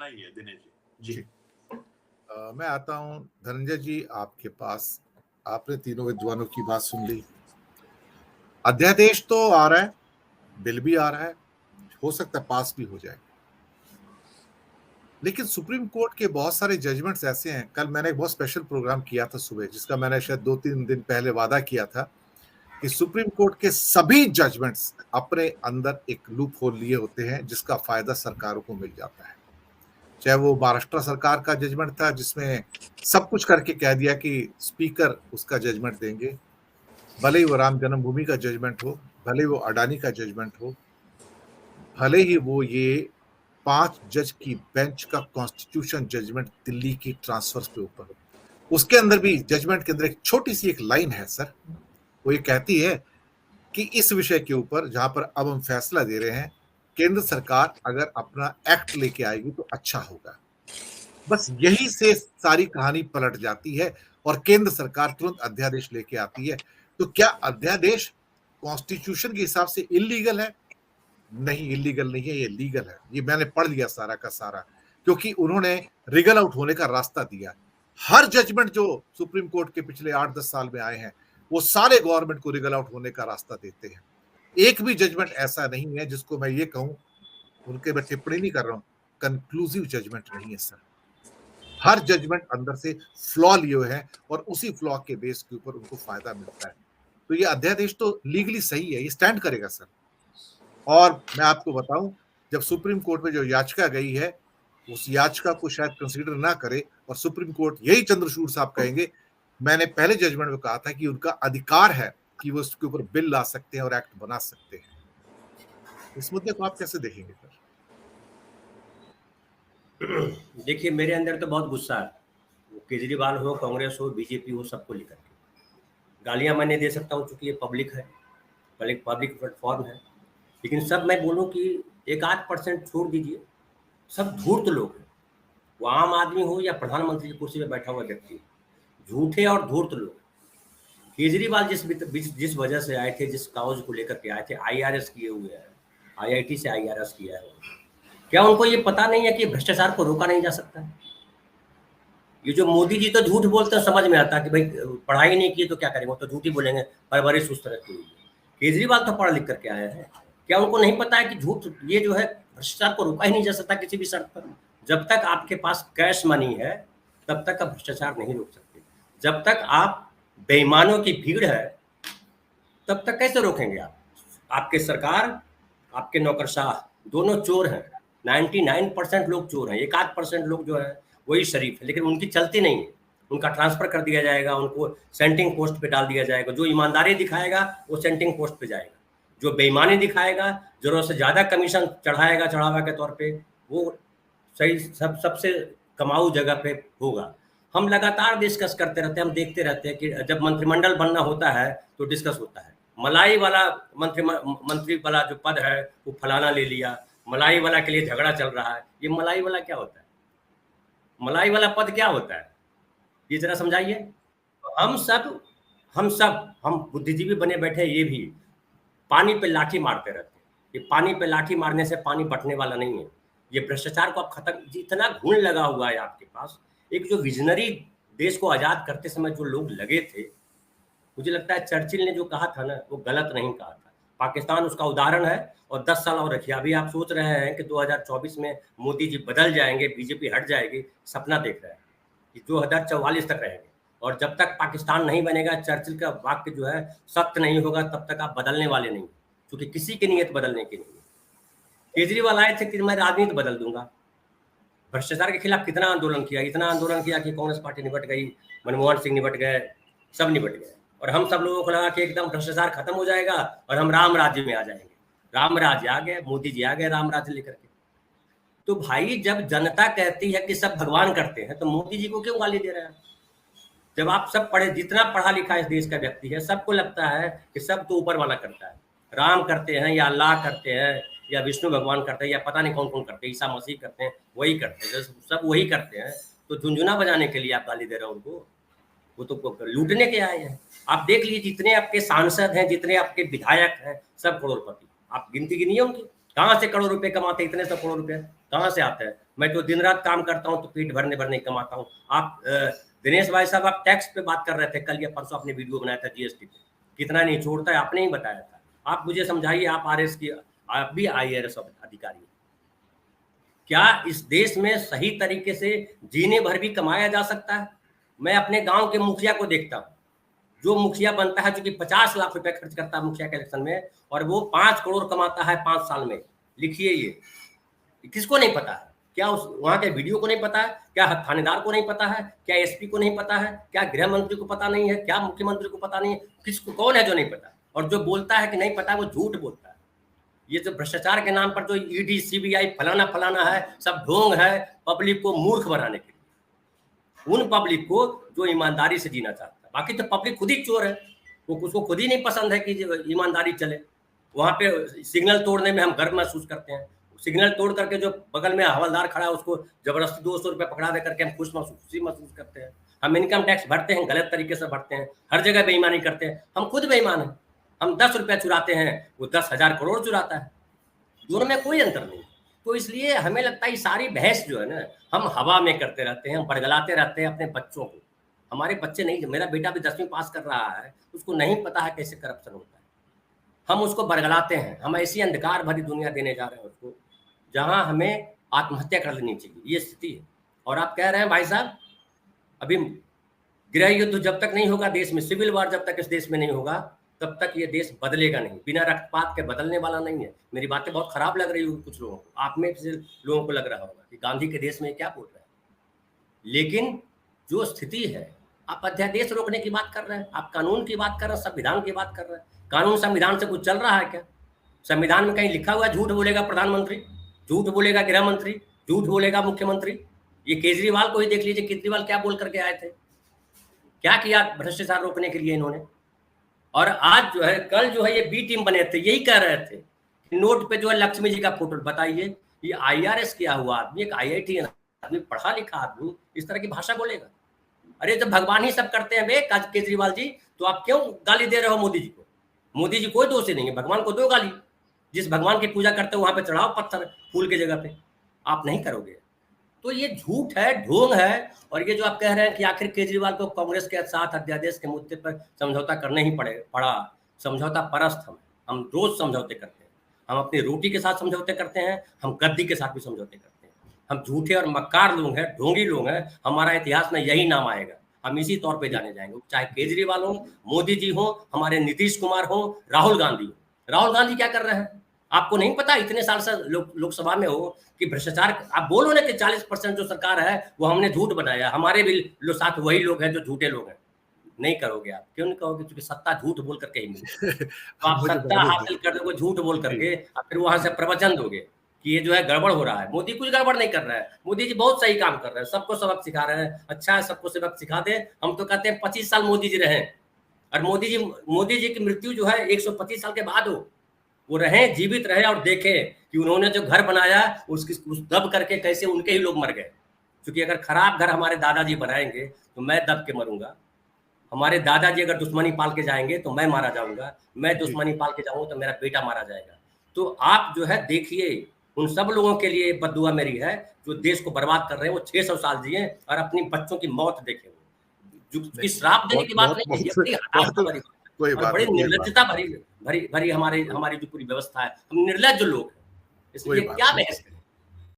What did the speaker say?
कहना ही है दिनेश जी। जी मैं आता हूं धनंजय जी आपके पास। आपने तीनों विद्वानों की बात सुन ली। अध्यादेश तो आ रहा है, बिल भी आ रहा है, हो सकता है पास भी हो जाए, लेकिन सुप्रीम कोर्ट के बहुत सारे जजमेंट्स ऐसे हैं। कल मैंने एक बहुत स्पेशल प्रोग्राम किया था सुबह, जिसका मैंने शायद 2-3 दिन पहले वादा किया था कि सुप्रीम कोर्ट के सभी जजमेंट्स अपने अंदर एक लूप होल लिए होते हैं जिसका फायदा सरकारों को मिल जाता है। चाहे वो महाराष्ट्र सरकार का जजमेंट था जिसमें सब कुछ करके कह दिया कि स्पीकर उसका जजमेंट देंगे, भले ही वो राम जन्मभूमि का जजमेंट हो, भले ही वो अडानी का जजमेंट हो, भले ही वो ये 5 जज की बेंच का कॉन्स्टिट्यूशन जजमेंट दिल्ली की ट्रांसफर्स पे ऊपर हो। उसके अंदर भी जजमेंट के अंदर एक छोटी सी एक लाइन है सर, वो ये कहती है कि इस विषय के ऊपर जहां पर अब हम फैसला दे रहे हैं, केंद्र सरकार अगर अपना एक्ट लेके आएगी तो अच्छा होगा। बस यही से सारी कहानी पलट जाती है और केंद्र सरकार तुरंत अध्यादेश लेके आती है। तो क्या अध्यादेश कॉन्स्टिट्यूशन के हिसाब से इलीगल है? नहीं, इलीगल नहीं है, ये लीगल है। ये मैंने पढ़ लिया सारा का सारा, क्योंकि उन्होंने रिगल आउट होने का रास्ता दिया। हर जजमेंट जो सुप्रीम कोर्ट के पिछले 8-10 साल में आए हैं, वो सारे गवर्नमेंट को रिगल आउट होने का रास्ता देते हैं। एक भी जजमेंट ऐसा नहीं है जिसको मैं ये कहूं, उनके मैं टिप्पणी नहीं कर रहा हूं, कंक्लूसिव जजमेंट नहीं है सर। हर जजमेंट अंदर से फ्लॉ लिए हुए हैं और उसी फ्लॉ के बेस के ऊपर उनको फायदा मिलता है। तो ये अध्यादेश तो लीगली सही है, ये स्टैंड करेगा सर। और मैं आपको बताऊं, जब सुप्रीम कोर्ट में जो याचिका गई है, उस याचिका को शायद कंसीडर ना करे और सुप्रीम कोर्ट यही चंद्रचूड़ साहब कहेंगे, मैंने पहले जजमेंट में कहा था कि उनका अधिकार है कि वो उसके ऊपर बिल ला सकते हैं और एक्ट बना सकते हैं। इस मुद्दे को आप कैसे देखेंगे सर? देखिए, मेरे अंदर तो बहुत गुस्सा है, केजरीवाल हो, कांग्रेस हो, बीजेपी हो, सबको लेकर के गालियां मैंने दे सकता हूँ क्योंकि ये पब्लिक है, पब्लिक प्लेटफॉर्म है। लेकिन सब मैं बोलूँ कि 1-8% छोड़ दीजिए, सब धूर्त लोग हैं। वो आम आदमी हो या प्रधानमंत्री की कुर्सी पर बैठा हुआ व्यक्ति, झूठे और धूर्त लोग। केजरीवाल जिस वजह से आए थे, जिस काउज को लेकर के आए थे, IRS किए हुए हैं, IIT से IRS किया है। क्या उनको ये पता नहीं है कि भ्रष्टाचार को रोका नहीं जा सकता? ये जो मोदी जी तो झूठ बोलते हैं, समझ में आता है कि भाई पढ़ाई नहीं की तो क्या करेंगे, वो तो झूठ ही बोलेंगे, परवरिश उस तरह की। केजरीवाल तो पढ़ लिख करके आए हैं। क्या उनको नहीं पता है कि झूठ ये जो है भ्रष्टाचार को रोका ही नहीं जा सकता किसी भी शर्त पर? जब तक आपके पास कैश मनी है तब तक आप भ्रष्टाचार नहीं रोक सकते। जब तक आप बेईमानों की भीड़ है तब तक कैसे रोकेंगे आप? आपके सरकार, आपके नौकरशाह दोनों चोर हैं। 99% लोग चोर हैं, 1-8% लोग जो है वही शरीफ है, लेकिन उनकी चलती नहीं है। उनका ट्रांसफर कर दिया जाएगा, उनको सेंटिंग पोस्ट पे डाल दिया जाएगा। जो ईमानदारी दिखाएगा वो सेंटिंग पोस्ट पे जाएगा, जो बेईमानी दिखाएगा, जरूरत से ज़्यादा कमीशन चढ़ाएगा चढ़ावा के तौर पे, वो सही सबसे कमाऊ जगह पे होगा। हम लगातार डिस्कस करते रहते हैं, हम देखते रहते हैं कि जब मंत्रिमंडल बनना होता है तो डिस्कस होता है। मलाई वाला मंत्री वाला जो पद है वो फलाना ले लिया, मलाई वाला के लिए झगड़ा चल रहा है। ये मलाई वाला क्या होता है? मलाई वाला पद क्या होता है, ये जरा समझाइए। तो हम बुद्धिजीवी बने बैठे, ये भी पानी पे लाठी मारते रहते हैं। ये पानी पे लाठी मारने से पानी बटने वाला नहीं है। ये भ्रष्टाचार को आप खत्म, इतना घुन लगा हुआ है आपके पास। एक जो विजनरी देश को आजाद करते समय जो लोग लगे थे, मुझे लगता है चर्चिल ने जो कहा था ना, वो गलत नहीं कहा था। पाकिस्तान उसका उदाहरण है और 10 साल और रखिए। अभी आप सोच रहे हैं कि 2024 में मोदी जी बदल जाएंगे, बीजेपी हट जाएगी, सपना देख रहे हैं कि 2044 तक रहेंगे। और जब तक पाकिस्तान नहीं बनेगा, चर्चिल का वाक्य जो है सत्य नहीं होगा, तब तक आप बदलने वाले नहीं, क्योंकि किसी की नीयत बदलने की नहीं है। केजरीवाल आए थे कि मैं राजनीति बदल दूंगा। भ्रष्टाचार के खिलाफ कितना आंदोलन किया, इतना आंदोलन किया कि कांग्रेस पार्टी निपट गई, मनमोहन सिंह निपट गए, सब निपट गए। और हम सब लोगों को लगा कि एकदम भ्रष्टाचार खत्म हो जाएगा और हम राम राज्य में आ जाएंगे। राम राज्य आ गए, मोदी जी आ गए राम राज्य लेकर के। तो भाई, जब जनता कहती है कि सब भगवान करते हैं, तो मोदी जी को क्यों गाली दे रहे हैं? जब आप सब पढ़े, जितना पढ़ा लिखा इस देश का व्यक्ति है, सबको लगता है कि सब तो ऊपर वाला करता है, राम करते हैं या अल्लाह करते हैं या विष्णु भगवान करते हैं या पता नहीं कौन कौन करते हैं, ईसा मसीह करते हैं, वही करते हैं, सब वही करते हैं। तो झुंझुना बजाने के लिए आप गाली दे रहे हो उनको? वो तो लूटने के आए हैं। आप देख लीजिए, जितने आपके सांसद हैं, जितने आपके विधायक हैं, सब करोड़पति। आप गिनती गिनिए उनकी, कहाँ से करोड़ रुपए कमाते, इतने सब करोड़ रुपए कहाँ से आते हैं? मैं तो दिन रात काम करता हूँ तो पेट भरने भर नहीं कमाता हूँ। आप दिनेश भाई साहब, आप टैक्स पे बात कर रहे थे कल या परसों, आपने वीडियो बनाया था जीएसटी पे, कितना नहीं छोड़ता है, आपने ही बताया था। आप मुझे समझाइए, आप आरएस की, आप भी आईआरएस अधिकारी, क्या इस देश में सही तरीके से जीने भर भी कमाया जा सकता है? मैं अपने गांव के मुखिया को देखता हूँ, जो मुखिया बनता है, जो कि 50 लाख रुपए खर्च करता है मुखिया के इलेक्शन में, और वो 5 करोड़ कमाता है 5 साल में। लिखिए, ये किसको नहीं पता है? क्या उस वहां के वीडियो को नहीं पता है? क्या थानेदार को नहीं पता है? क्या एसपी को नहीं पता है? क्या गृह मंत्री को पता नहीं है? क्या मुख्यमंत्री को पता नहीं है? किसको, कौन है जो नहीं पता? और जो बोलता है कि नहीं पता, वो झूठ बोलता है। ये जो भ्रष्टाचार के नाम पर जो ईडी सीबीआई फलाना फलाना है, सब ढोंग है पब्लिक को मूर्ख बनाने के लिए, उन पब्लिक को जो ईमानदारी से जीना चाहता है। बाकी तो पब्लिक खुद ही चोर है, वो उसको खुद ही नहीं पसंद है कि ईमानदारी चले। वहां पे सिग्नल तोड़ने में हम गर्व महसूस करते हैं, सिग्नल तोड़ करके जो बगल में हवलदार खड़ा है उसको जबरदस्ती 200 रुपये पकड़ा दे करके हम खुशी महसूस करते हैं। हम इनकम टैक्स भरते हैं, गलत तरीके से भरते हैं, हर जगह बेईमानी करते हैं, हम खुद बेईमान हैं। हम 10 रुपया चुराते हैं, वो 10,000 करोड़ चुराता है, दोनों में कोई अंतर नहीं। तो इसलिए हमें लगता है ये सारी बहस जो है ना, हम हवा में करते रहते हैं, बरगलाते रहते हैं अपने बच्चों को। हमारे बच्चे नहीं, मेरा बेटा भी 10वीं पास कर रहा है, उसको नहीं पता है कैसे करप्शन होता है, हम उसको बरगलाते हैं। हम ऐसी अंधकार भरी दुनिया देने जा रहे हैं उसको, जहां हमें आत्महत्या कर लेनी चाहिए, ये स्थिति है। और आप कह रहे हैं भाई साहब, अभी गृह युद्ध जब तक नहीं होगा देश में, सिविल वार जब तक इस देश में नहीं होगा, तब तक ये देश बदलेगा नहीं। बिना रक्तपात के बदलने वाला नहीं है। मेरी बातें बहुत खराब लग रही होगी कुछ लोगों को, आप में से लोगों को लग रहा होगा कि गांधी के देश में क्या बोल रहे हैं, लेकिन जो स्थिति है, आप अध्यादेश रोकने की बात कर रहे हैं, आप कानून की बात कर रहे हैं, संविधान की बात कर रहे हैं। कानून संविधान से कुछ चल रहा है क्या? संविधान में कहीं लिखा हुआ झूठ बोलेगा प्रधानमंत्री, झूठ बोलेगा गृह मंत्री, झूठ बोलेगा मुख्यमंत्री? ये केजरीवाल को ही देख लीजिए, केजरीवाल क्या बोल करके आए थे, क्या किया भ्रष्टाचार रोकने के लिए इन्होंने। और आज जो है, कल जो है ये बी टीम बने थे, यही कह रहे थे कि नोट पे जो है लक्ष्मी जी का फोटो। बताइए, ये आईआरएस किया हुआ आदमी, एक आईआईटी आदमी, पढ़ा लिखा आदमी, इस तरह की भाषा बोलेगा? अरे जब भगवान ही सब करते हैं बे केजरीवाल जी, तो आप क्यों गाली दे रहे हो मोदी जी को? मोदी जी कोई दोषी नहीं है, भगवान को दो गाली। जिस भगवान की पूजा करते हो वहां पे चढ़ाओ पत्थर फूल की जगह पे, आप नहीं करोगे। तो ये झूठ है, ढोंग है। और ये जो आप कह रहे हैं कि आखिर केजरीवाल को कांग्रेस के साथ अध्यादेश के मुद्दे पर समझौता करना ही पड़ा, समझौता परस्त हम रोज समझौते करते हैं। हम अपनी रोटी के साथ समझौते करते हैं, हम गद्दी के साथ भी समझौते करते हैं। हम झूठे और मक्कार लोग हैं, ढोंगी लोग हैं, हमारा इतिहास में यही नाम आएगा, हम इसी तौर पे जाने जाएंगे। चाहे केजरीवाल हो, मोदी जी हो, हमारे नीतीश कुमार हो, राहुल गांधी हो। राहुल गांधी क्या कर रहे हैं आपको नहीं पता? इतने साल से लोकसभा में हो कि भ्रष्टाचार, आप बोलो ना कि 40% जो सरकार है वो हमने झूठ बनाया, हमारे भी साथ वही लोग हैं जो झूठे लोग हैं। नहीं करोगे आप, क्यों नहीं कहोगे? क्योंकि सत्ता झूठ बोल करके ही मिलती है। तो आप सत्ता हासिल कर दोगे झूठ बोल करके, और फिर वहां से प्रवचन दोगे कि ये जो है गड़बड़ हो रहा है। मोदी कुछ गड़बड़ नहीं कर रहा है, मोदी जी बहुत सही काम कर रहे हैं, सबको सबक सिखा रहे हैं। अच्छा है, सबको सबक सिखा दे। हम तो कहते हैं 25 साल मोदी जी रहे, और मोदी जी की मृत्यु जो है 125 साल के बाद हो, वो रहे, जीवित रहे और देखें कि उन्होंने जो घर बनाया उसकी दब करके कैसे उनके ही लोग मर गए। क्योंकि अगर खराब घर हमारे दादाजी बनाएंगे तो मैं दब के मरूंगा, हमारे दादाजी अगर दुश्मनी पाल के जाएंगे तो मैं मारा जाऊंगा, मैं दुश्मनी पाल के जाऊंगा तो मेरा बेटा मारा जाएगा। तो आप जो है देखिए, उन सब लोगों के लिए बद्दुआ मेरी है जो देश को बर्बाद कर रहे हैं। वो 600 साल जिए और अपनी बच्चों की मौत देखे, जो श्राप देने की बात नहीं है, बड़ी निर्लज्जता भरी हमारी जो पूरी व्यवस्था है। हम निर्लज्ज लोग हैं, इसलिए क्या बहस करें।